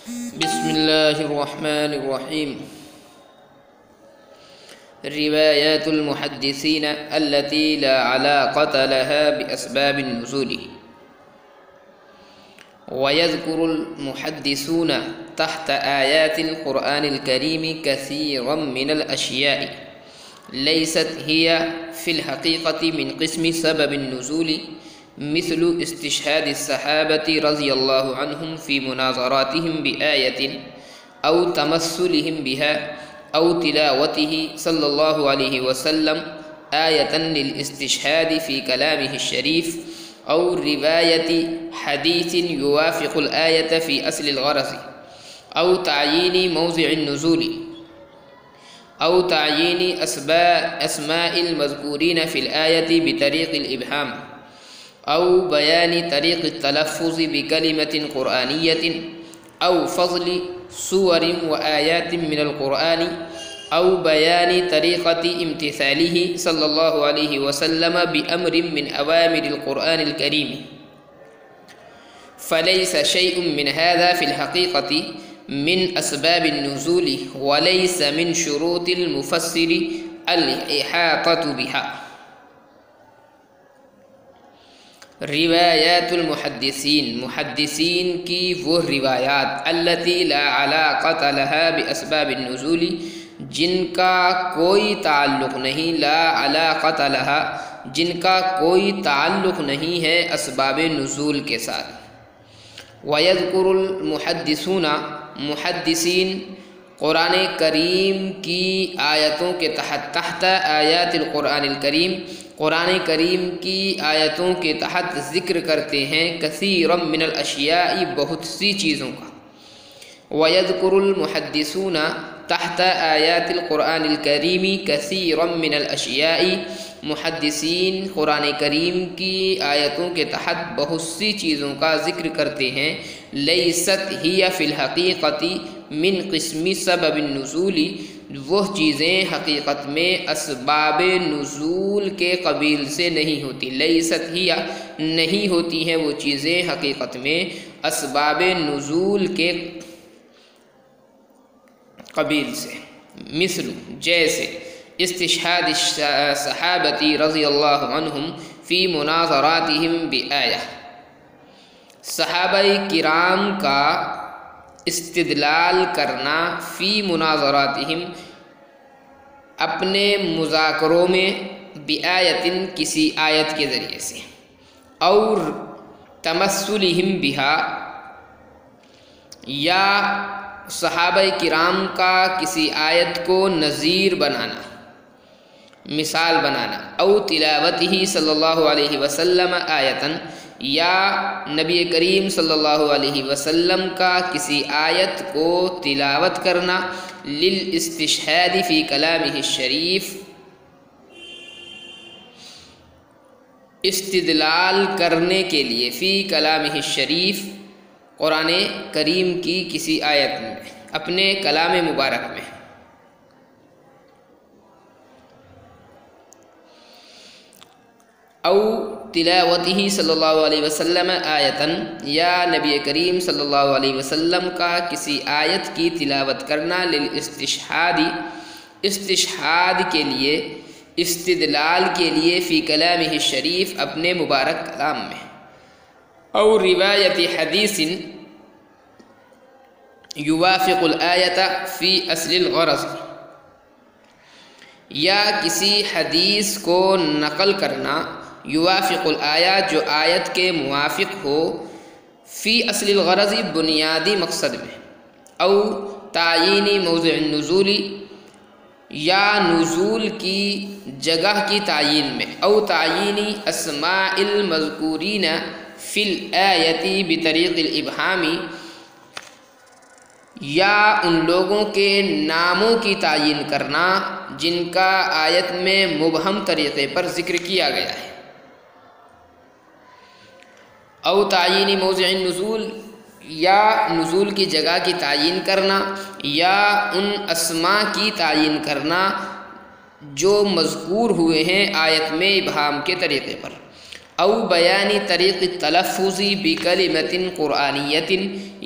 بسم الله الرحمن الرحيم. روايات المحدثين التي لا علاقة لها بأسباب النزول. ويذكر المحدثون تحت آيات القرآن الكريم كثيرا من الأشياء ليست هي في الحقيقة من قسم سبب النزول، مثل استشهاد الصحابة رضي الله عنهم في مناظراتهم بآية أو تمثلهم بها أو تلاوته صلى الله عليه وسلم آية للاستشهاد في كلامه الشريف، أو رواية حديث يوافق الآية في أصل الغرض، أو تعيين موضع النزول، أو تعيين أسماء المذكورين في الآية بطريق الإبهام، أو بيان طريق التلفظ بكلمة قرآنية، أو فضل سور وآيات من القرآن، أو بيان طريقة امتثاله صلى الله عليه وسلم بأمر من أوامر القرآن الكريم. فليس شيء من هذا في الحقيقة من أسباب النزول، وليس من شروط المفسر الإحاطة بها. روایات المحدثین، محدثین کی وہ روایات التي لا علاقة لها بأسباب النزول، جن کا کوئی تعلق نہیں، لا علاقة لها، جن کا کوئی تعلق نہیں ہے اسباب نزول کے ساتھ۔ وَيَذْكُرُ الْمُحَدِّثُونَ، محدثین قرآن کریم کی آیتوں کے تحت آیات القرآن الکریم، قرآن کریم کی آیتوں کے تحت ذکر کرتے ہیں کثیرا من الاشیاء، بہت سی چیزوں کا۔ وَيَذْكُرُ الْمُحَدِّثُونَ تحت آیات القرآن الکریم کثیرا من الاشیاء، محدثین قرآن کریم کی آیتوں کے تحت بہت سی چیزوں کا ذکر کرتے ہیں، لیست ہی فی الحقیقت من قسم سبب النزول، وہ چیزیں حقیقت میں اسباب نزول کے قبیل سے نہیں ہوتی، لیست ہی نہیں ہوتی ہیں وہ چیزیں حقیقت میں اسباب نزول کے قبیل سے، مثل جیسے استشہاد الصحابۃ رضی اللہ عنہم فی مناظراتہم بآیہ، صحابہ کرام کا استدلال کرنا فی مناظراتہم اپنے مذاکروں میں، بآیتن کسی آیت کے ذریعے سے، اور تمثلہم بہا، یا صحابہ کرام کا کسی آیت کو نظیر بنانا، مثال بنانا، او تلاوتہ صلی اللہ علیہ وسلم آیتن، یا نبی کریم صلی اللہ علیہ وسلم کا کسی آیت کو تلاوت کرنا، للاستشہاد فی کلامہ الشریف، استدلال کرنے کے لیے، فی کلامہ الشریف، قرآن کریم کی کسی آیت میں، اپنے کلام مبارک میں۔ او تلاوتہ صلی اللہ علیہ وسلم آیتن، یا نبی کریم صلی اللہ علیہ وسلم کا کسی آیت کی تلاوت کرنا، للاستشہاد، استشہاد کے لیے، استدلال کے لیے، فی کلامہ الشریف، اپنے مبارک کلام میں۔ او روایت حدیث یوافق الآیت فی اصل الغرض، یا کسی حدیث کو نقل کرنا، یوافق الآیہ، جو آیت کے موافق ہو، فی اصل الغرض، بنیادی مقصد میں، او تعیین موضع النزول، یا نزول کی جگہ کی تعیین میں، او تعیین اسماء المذکورین فی الآیت بطریق الابہام، یا ان لوگوں کے ناموں کی تعیین کرنا جن کا آیت میں مبہم طریقے پر ذکر کیا گیا ہے، او تعیین موضع النزول، یا نزول کی جگہ کی تعیین کرنا، یا ان اسماء کی تعیین کرنا جو مذکور ہوئے ہیں آیت میں ابہام کے طریقے پر، او بیانی طریق التلفظ بکلمۃ قرآنیۃ،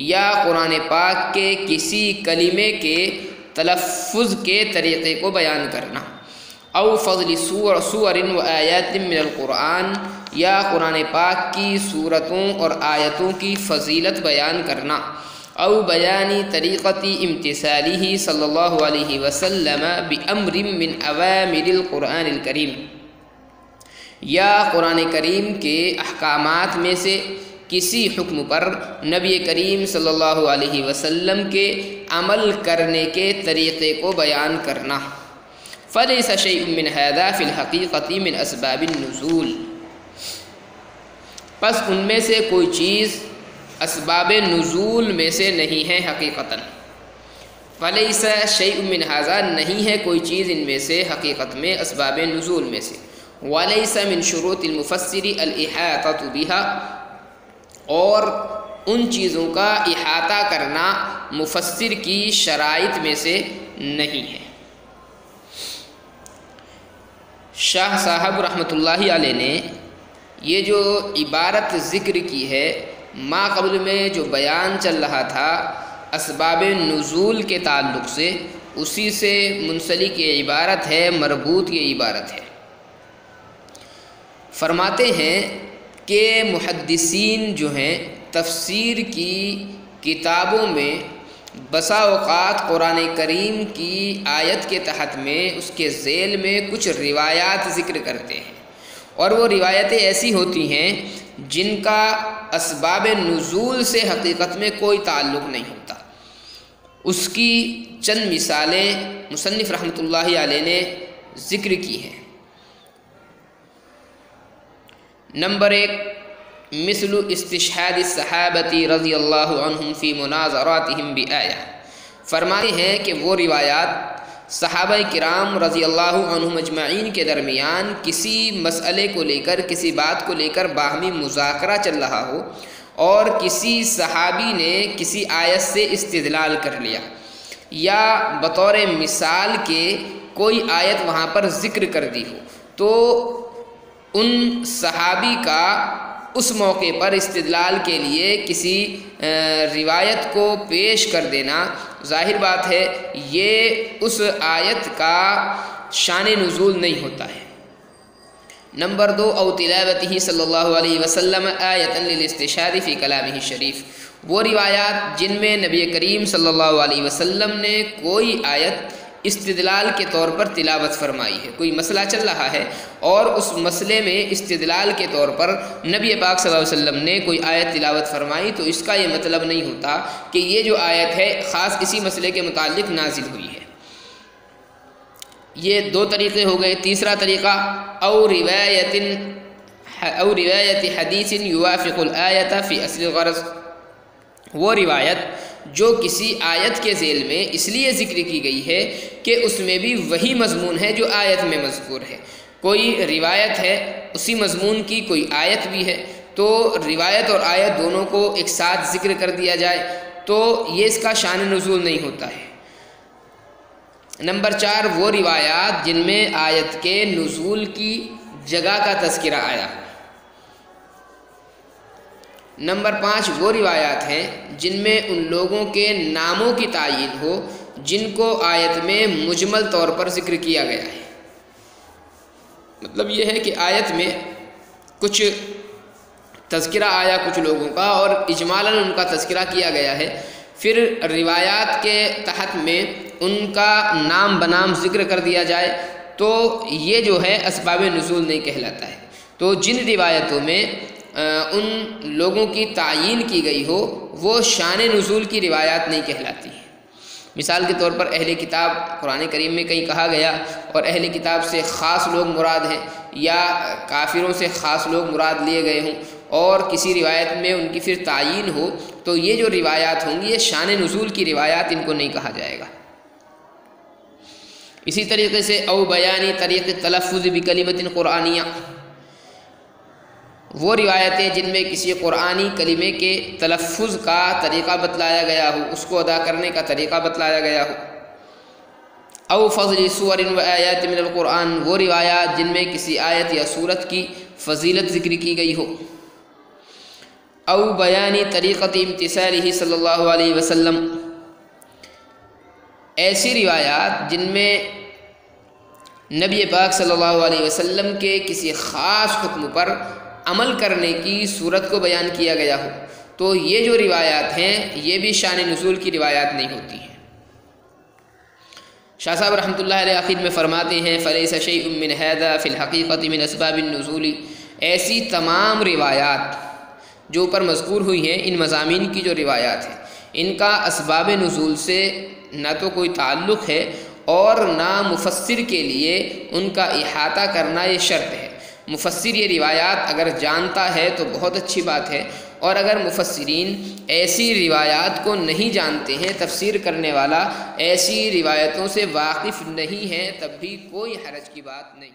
یا قرآن پاک کے کسی کلمے کے تلفظ کے طریقے کو بیان کرنا، او فضل سور و آیات من القرآن، یا قرآن پاک کی صورتوں اور آیتوں کی فضیلت بیان کرنا، او بیانی طریقت امتثالہ صلی اللہ علیہ وسلم بامر من اوامر القرآن الکریم، یا قرآن کریم کے احکامات میں سے کسی حکم پر نبی کریم صلی اللہ علیہ وسلم کے عمل کرنے کے طریقے کو بیان کرنا۔ فلیس شیء من ھذا فی الحقیقۃ من اسباب النزول، پس ان میں سے کوئی چیز اسباب نزول میں سے نہیں ہے حقیقتاً۔ فلیس شیء من ھذا، نہیں ہے کوئی چیز ان میں سے حقیقت میں اسباب نزول میں سے۔ ولیس من شروط المفسر الاحاطۃ بها، اور ان چیزوں کا احاطہ کرنا مفسر کی شرائط میں سے نہیں ہے۔ شاہ صاحب رحمۃ اللہ علیہ نے یہ جو عبارت ذکر کی ہے، ما قبل میں جو بیان چل رہا تھا اسباب نزول کے تعلق سے، اسی سے منسلک یہ عبارت ہے، مربوط یہ عبارت ہے۔ فرماتے ہیں کہ محدثین جو ہیں تفسیر کی کتابوں میں بسا اوقات قرآن کریم کی آیت کے تحت میں اس کے ذیل میں کچھ روایات ذکر کرتے ہیں، اور وہ روایتیں ایسی ہوتی ہیں جن کا اسباب نزول سے حقیقت میں کوئی تعلق نہیں ہوتا۔ اس کی چند مثالیں مصنف رحمۃ اللہ علیہ نے ذکر کی ہیں۔ نمبر 1، مثل استشہاد الصحابۃ رضی اللہ عنہم فی مناظراتہم بآیہ، فرماتے ہیں کہ وہ روایات صحابہ کرام رضی اللہ عنہم اجمعین کے درمیان کسی مسئلے کو لے کر، کسی بات کو لے کر باہمی مذاکرہ چل رہا ہو، اور کسی صحابی نے کسی آیت سے استدلال کر لیا، یا بطور مثال کے کوئی آیت وہاں پر ذکر کر دی ہو، تو ان صحابی کا اس موقع پر استدلال کے لیے کسی روایت کو پیش کر دینا، ظاہر بات ہے یہ اس آیت کا شان نزول نہیں ہوتا ہے۔ نمبر 2، او تلاوتہ صلی اللہ علیہ وسلم آیۃ للاستشہاد فی کلامہ الشریف، وہ روایات جن میں نبی کریم صلی اللہ علیہ وسلم نے کوئی آیت استدلال کے طور پر تلاوت فرمائی ہے، کوئی مسئلہ چل رہا ہے اور اس مسئلے میں استدلال کے طور پر نبی پاک صلی اللہ علیہ وسلم نے کوئی آیت تلاوت فرمائی، تو اس کا یہ مطلب نہیں ہوتا کہ یہ جو آیت ہے خاص اسی مسئلے کے متعلق نازل ہوئی ہے۔ یہ 2 طریقے ہو گئے۔ تیسرا طریقہ، او روایت حدیث یوافق الآیت فی اصل الغرض، وہ روایت جو کسی آیت کے ذیل میں اس لیے ذکر کی گئی ہے کہ اس میں بھی وہی مضمون ہے جو آیت میں مذکور ہے۔ کوئی روایت ہے اسی مضمون کی، کوئی آیت بھی ہے، تو روایت اور آیت دونوں کو ایک ساتھ ذکر کر دیا جائے تو یہ اس کا شان نزول نہیں ہوتا ہے۔ نمبر 4، وہ روایات جن میں آیت کے نزول کی جگہ کا تذکرہ آیا۔ نمبر 5، وہ روایات ہیں جن میں ان لوگوں کے ناموں کی تعیین ہو جن کو آیت میں مجمل طور پر ذکر کیا گیا ہے۔ مطلب یہ ہے کہ آیت میں کچھ تذکرہ آیا کچھ لوگوں کا اور اجمالاً ان کا تذکرہ کیا گیا ہے، پھر روایات کے تحت میں ان کا نام بنام ذکر کر دیا جائے تو یہ جو ہے اسباب نزول نہیں کہلاتا ہے۔ تو جن روایتوں میں ان لوگوں کی تعیین کی گئی ہو وہ شان نزول کی روایات نہیں کہلاتی ہیں۔ مثال کے طور پر اہل کتاب قرآن کریم میں کہیں کہا گیا اور اہل کتاب سے خاص لوگ مراد ہیں، یا کافروں سے خاص لوگ مراد لیے گئے ہوں اور کسی روایت میں ان کی پھر تعیین ہو، تو یہ جو روایات ہوں گی یہ شان نزول کی روایات، ان کو نہیں کہا جائے گا۔ اسی طریقے سے او بیانی طریق تلفظ بکلمۃ قرآنیہ، وہ روایتیں جن میں کسی قرآنی کلمے کے تلفظ کا طریقہ بتلایا گیا ہو، اس کو ادا کرنے کا طریقہ بتلایا گیا ہو۔ او فضل سور و آیات من القرآن، وہ روایات جن میں کسی آیت یا سورت کی فضیلت ذکر کی گئی ہو، او بیانی طریقت امتثالہ صلی اللہ علیہ وسلم، ایسی روایات جن میں نبی پاک صلی اللہ علیہ وسلم کے کسی خاص حکم پر عمل کرنے کی صورت کو بیان کیا گیا ہو، تو یہ جو روایات ہیں یہ بھی شان نزول کی روایات نہیں ہوتی ہیں۔ شاہ صاحب رحمۃ اللہ علیہ آخر میں فرماتے ہیں فلیس شیء من ھذا فی الحقیقۃ من اسباب النزول، ایسی تمام روایات جو اوپر مذکور ہوئی ہیں، ان مضامین کی جو روایات ہیں ان کا اسباب نزول سے نہ تو کوئی تعلق ہے اور نہ مفسر کے لیے ان کا احاطہ کرنا یہ شرط ہے۔ مفسر یہ روایات اگر جانتا ہے تو بہت اچھی بات ہے، اور اگر مفسرین ایسی روایات کو نہیں جانتے ہیں، تفسیر کرنے والا ایسی روایتوں سے واقف نہیں ہے، تب بھی کوئی حرج کی بات نہیں۔